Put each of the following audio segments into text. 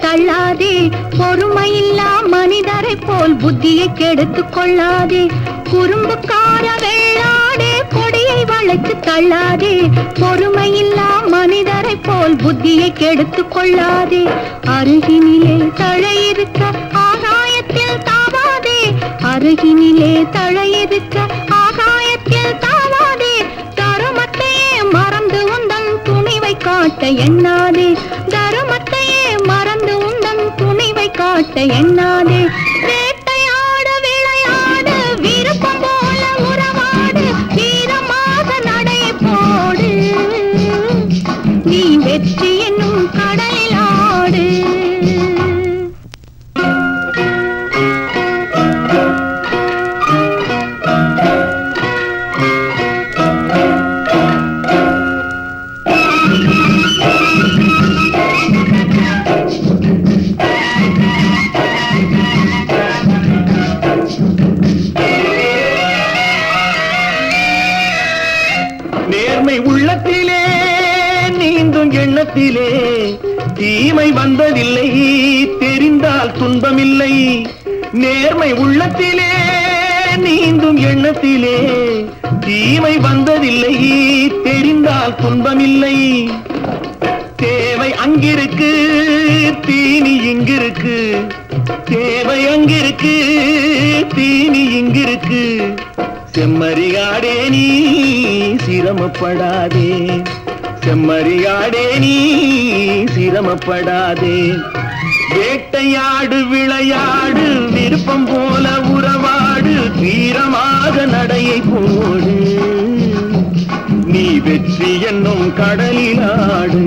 தள்ளாதே பொறுமையில்லா மனிதரை போல் புத்தியை கெடுத்துக் கொள்ளாதே குறும்புக்கார வெள்ளாடே கொடியை வளைத்து தள்ளாதே பொறுமையில்லா மனிதரை போல் புத்தியை கெடுத்துக் கொள்ளாதே அருகினிலே தழையிருக்க ஆகாயத்தில் தாவாதே அருகினிலே தழையிருக்க ஆகாயத்தில் தாவாதே தருமத்தையே மறந்து உந்தன் துணிவை காட்ட எண்ணாதே தருமத்தையே மறந்து உந்தன் துணிவை காட்ட எண்ணாதே வேட்டையாட விளையாடு விருப்பம் போல உறவாடு வீரமாக நடை போடு நீ வெற்றி என்னும் கடலில் ஆடு உள்ளத்திலே நீந்தும் எண்ணத்திலே தீமை வந்ததில்லை தெரிந்தால் துன்பமில்லை நேர்மை உள்ளத்திலே நீந்தும் எண்ணத்திலே தீமை வந்ததில்லை தெரிந்தால் துன்பமில்லை தேவை அங்கிருக்கு தீனி இங்கிருக்கு தேவை அங்கிருக்கு தீனி இங்கிருக்கு செம்மறியாடே நீ சிரமப்படாதே செம்மறியாடே நீ சிரமப்படாதே வேட்டையாடு விளையாடு விருப்பம் போல உறவாடு வீரமாக நடையை போடு நீ வெற்றி என்னும் கடலில் ஆடு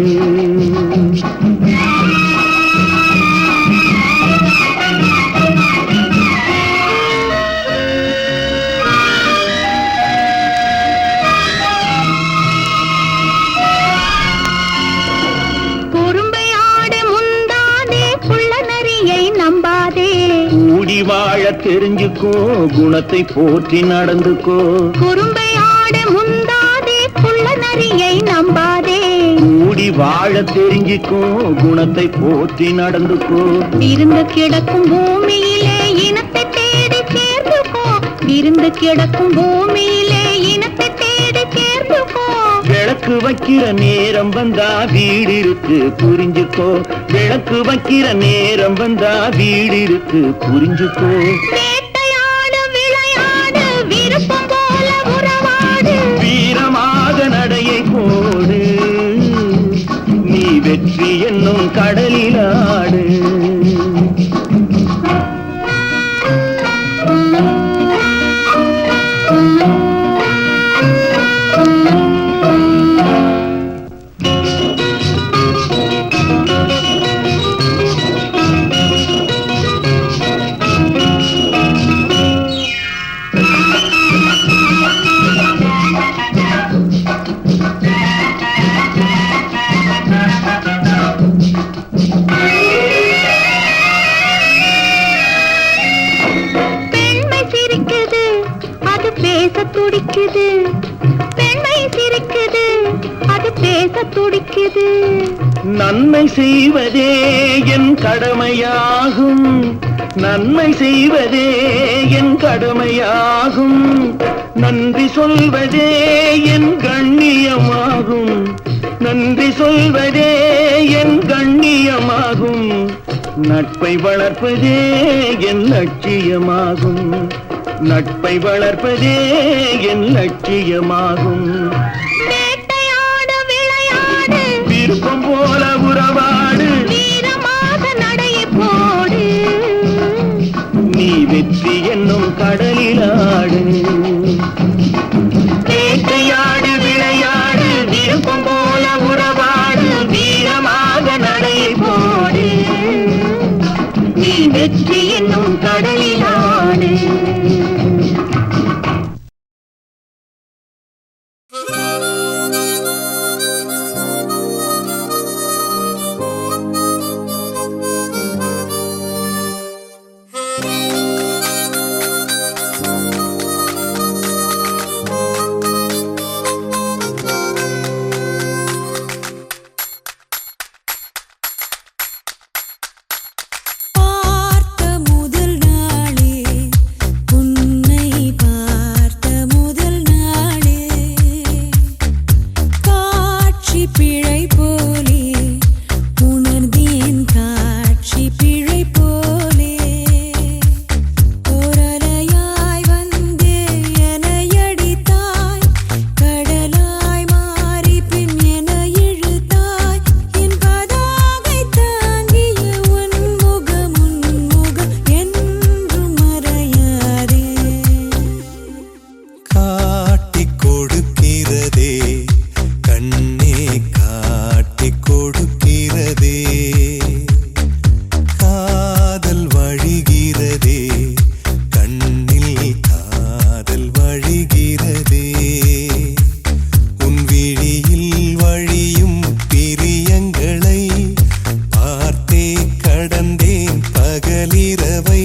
வாழ தெரிஞ்சுக்கோ குணத்தை போற்றி நடந்துக்கோ குறும்பை ஆட முந்தாதே குள்ள நரியை நம்பாதே கூடி வாழ தெரிஞ்சுக்கோ குணத்தை போற்றி நடந்துக்கோ விருந்து கிடக்கும் பூமியிலே இனத்தை தேடி சேர்ந்துக்கோ விருந்து கிடக்கும் பூமியிலே இனத்தை தேடி சேர்ந்துக்கோ விளக்கு வைக்கிற நேரம் வந்தா வீடு இருக்கு புரிஞ்சுக்கோ விளக்கு வைக்கிற நேரம் வந்தா வீடு இருக்கு புரிஞ்சுக்கோ வேட்டையாடு விளையாடு விருப்பம் போல உறவாடு வீரமாக நடையை போடு நீ வெற்றி என்னும் கடலில் ஆடு துடிக்குது பெண்மை சிரிக்குது அது பேச துடிக்குது நன்மை செய்வதே என் கடமையாகும் நன்மை செய்வதே என் கடமையாகும், நன்றி சொல்வதே என் கண்ணியமாகும், நன்றி சொல்வதே என் கண்ணியமாகும், நட்பை வளர்ப்பதே என் லட்சியமாகும், நட்பை வளர்ப்பதே என் லட்சியமாகும். வேட்டையாடு விளையாடு விருப்பம் போல உறவாடு, வீரமாக நடையை போடு, நீ வெற்றி என்னும் கடலிலாடு. வேட்டையாடு விளையாடு விருப்பம் போல உறவாடு, வீரமாக நடையை போடு, நீ வெற்றி என்னும் கடலிலாடு. கடந்தேன் பகலிரவை